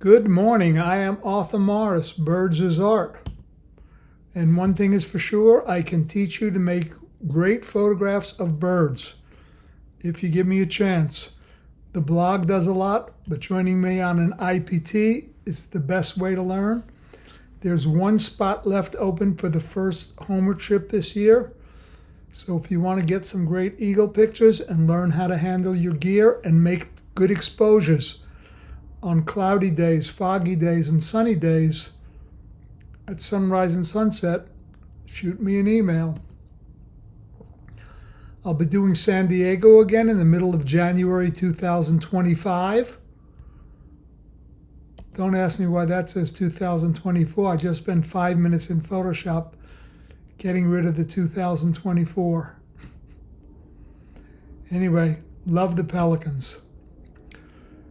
Good morning. I am Arthur Morris, Birds is Art. And one thing is for sure, I can teach you to make great photographs of birds if you give me a chance. The blog does a lot, but joining me on an IPT is the best way to learn. There's one spot left open for the first Homer trip this year. So if you want to get some great eagle pictures and learn how to handle your gear and make good exposures on cloudy days, foggy days, and sunny days at sunrise and sunset, shoot me an email. I'll be doing San Diego again in the middle of January 2025. Don't ask me why that says 2024. I just spent 5 minutes in Photoshop getting rid of the 2024. Anyway, love the pelicans.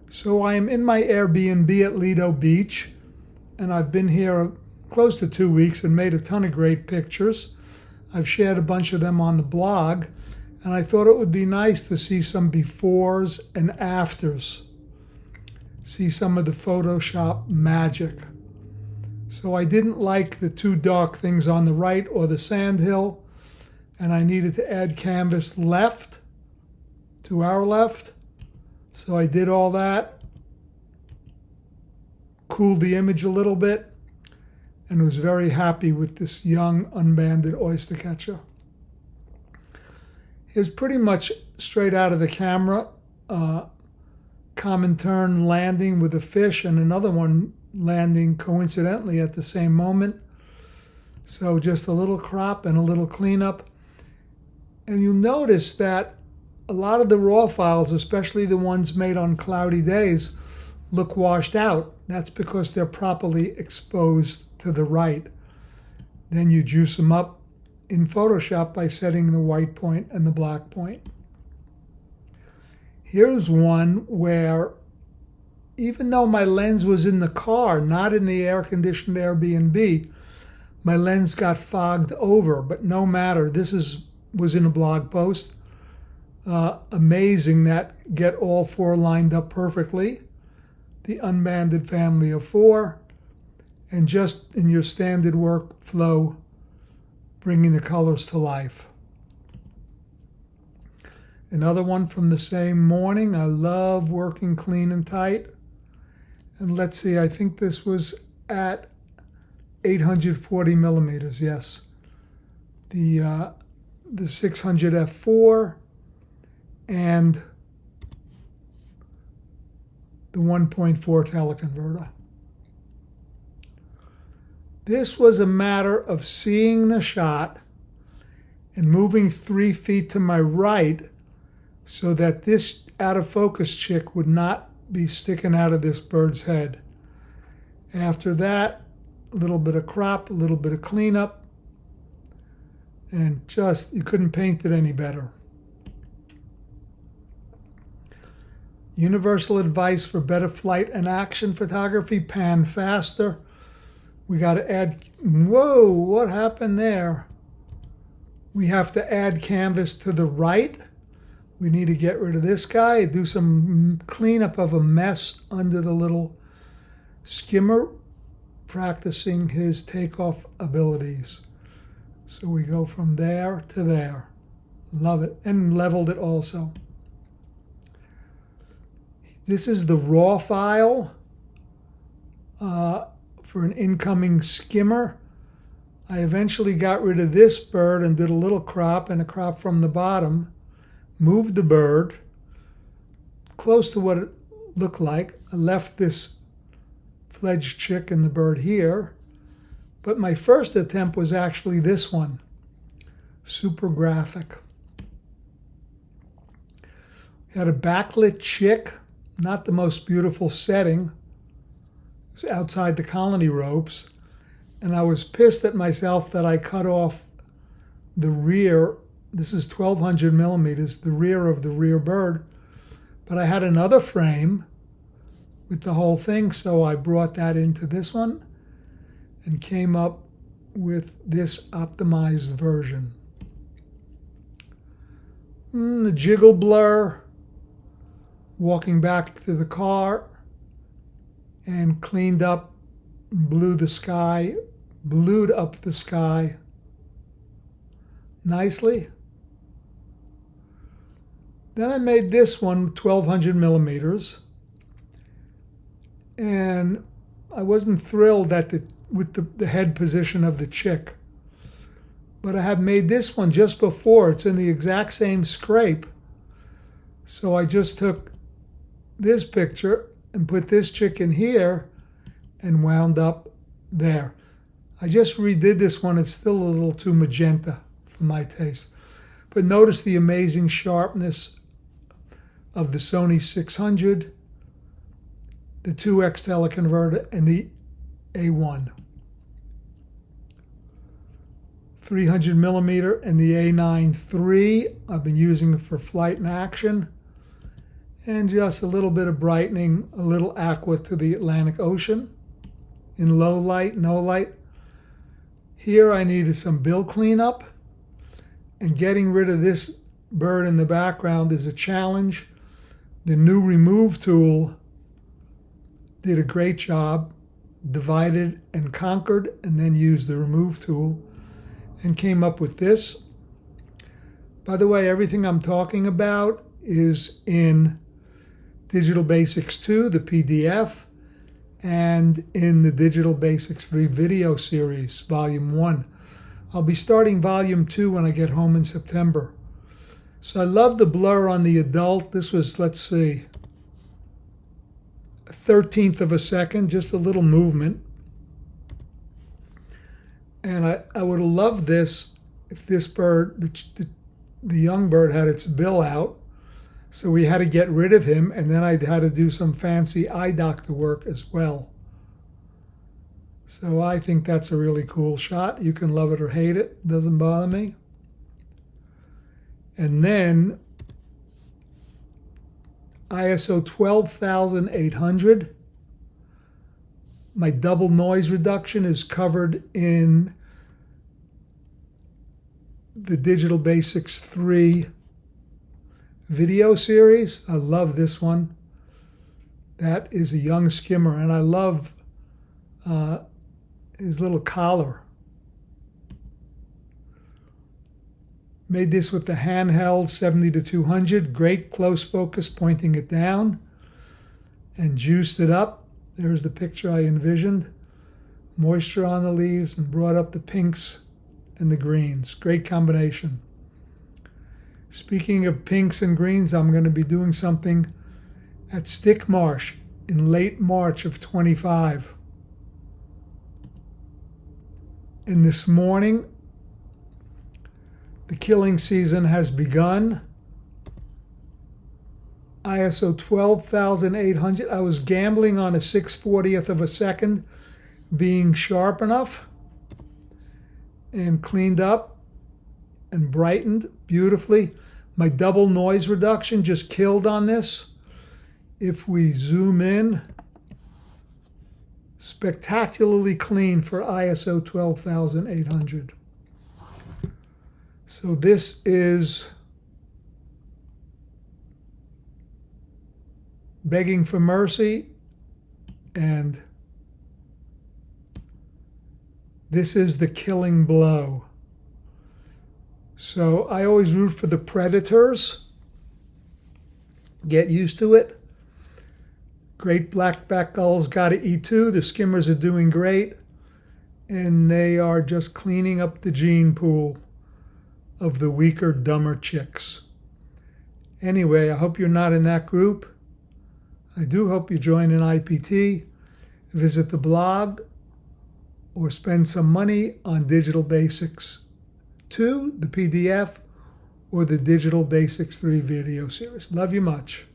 So I am in my Airbnb at Lido Beach, and I've been here close to 2 weeks and made a ton of great pictures. I've shared a bunch of them on the blog, and I thought it would be nice to see some befores and afters, see some of the Photoshop magic. So I didn't like the two dark things on the right or the sandhill, and I needed to add canvas left to our left. So I did all that, cooled the image a little bit, and was very happy with this young unbanded oyster catcher. It was pretty much straight out of the camera, common turn landing with a fish and another one landing coincidentally at the same moment. So just a little crop and a little cleanup. And you'll notice that a lot of the raw files, especially the ones made on cloudy days, look washed out. That's because they're properly exposed to the right. Then you juice them up in Photoshop by setting the white point and the black point. Here's one where, even though my lens was in the car, not in the air-conditioned Airbnb, my lens got fogged over, but no matter. This was in a blog post. Amazing that get all four lined up perfectly. The unbanded family of four, and just in your standard workflow, bringing the colors to life. Another one from the same morning. I love working clean and tight. And let's see, I think this was at 840 millimeters, yes. The 600 f4 and the 1.4 teleconverter. This was a matter of seeing the shot and moving 3 feet to my right so that this out of focus chick would not be sticking out of this bird's head. After that, a little bit of crop, a little bit of cleanup, and just, you couldn't paint it any better. Universal advice for better flight and action photography: pan faster. We got to add, whoa, what happened there? We have to add canvas to the right. We need to get rid of this guy, do some cleanup of a mess under the little skimmer, practicing his takeoff abilities. So we go from there to there. Love it. And leveled it also. This is the raw file for an incoming skimmer. I eventually got rid of this bird and did a little crop and a crop from the bottom. Moved the bird close to what it looked like. I left this fledged chick and the bird here. But my first attempt was actually this one. Super graphic. Had a backlit chick. Not the most beautiful setting. It was outside the colony ropes. And I was pissed at myself that I cut off the rear. This is 1200 millimeters, the rear of the rear bird. But I had another frame with the whole thing, so I brought that into this one and came up with this optimized version. The jiggle blur. Walking back to the car and cleaned up, blued up the sky nicely. Then I made this one 1200 millimeters, and I wasn't thrilled with the head position of the chick, but I had made this one just before. It's in the exact same scrape, so I just took this picture and put this chick in here and wound up there. I just redid this one. It's still a little too magenta for my taste. But notice the amazing sharpness of the Sony 600, the 2X teleconverter, and the A1. 300 millimeter and the A9 III. I've been using it for flight and action. And just a little bit of brightening, a little aqua to the Atlantic Ocean in low light, no light. Here I needed some bill cleanup, and getting rid of this bird in the background is a challenge. The new remove tool did a great job, divided and conquered, and then used the remove tool and came up with this. By the way, everything I'm talking about is in Digital Basics 2, the PDF, and in the Digital Basics 3 video series, Volume 1. I'll be starting Volume 2 when I get home in September. So I love the blur on the adult. This was, let's see, a 1/13 of a second, just a little movement. And I would have loved this if this bird, the young bird, had its bill out. So we had to get rid of him, and then I had to do some fancy eye doctor work as well. So I think that's a really cool shot. You can love it or hate it. It doesn't bother me. And then ISO 12,800. My double noise reduction is covered in the Digital Basics 3 video series. I love this one. That is a young skimmer, and I love his little collar. Made this with the handheld 70-200, great close focus, pointing it down, and juiced it up. There's the picture I envisioned. Moisture on the leaves, and brought up the pinks and the greens. Great combination. Speaking of pinks and greens, I'm going to be doing something at Stick Marsh in late March of 25. And this morning, the killing season has begun. ISO 12,800. I was gambling on a 6/40th of a second being sharp enough, and cleaned up and brightened beautifully. My double noise reduction just killed on this. If we zoom in, spectacularly clean for ISO 12,800. So this is Begging for Mercy, and this is The Killing Blow. So I always root for the predators. Get used to it. Great blackback gulls got to eat too. The skimmers are doing great, and they are just cleaning up the gene pool of the weaker, dumber chicks. Anyway, I hope you're not in that group. I do hope you join an IPT, visit the blog, or spend some money on Digital Basics 2, the PDF, or the Digital Basics 3 video series. Love you much.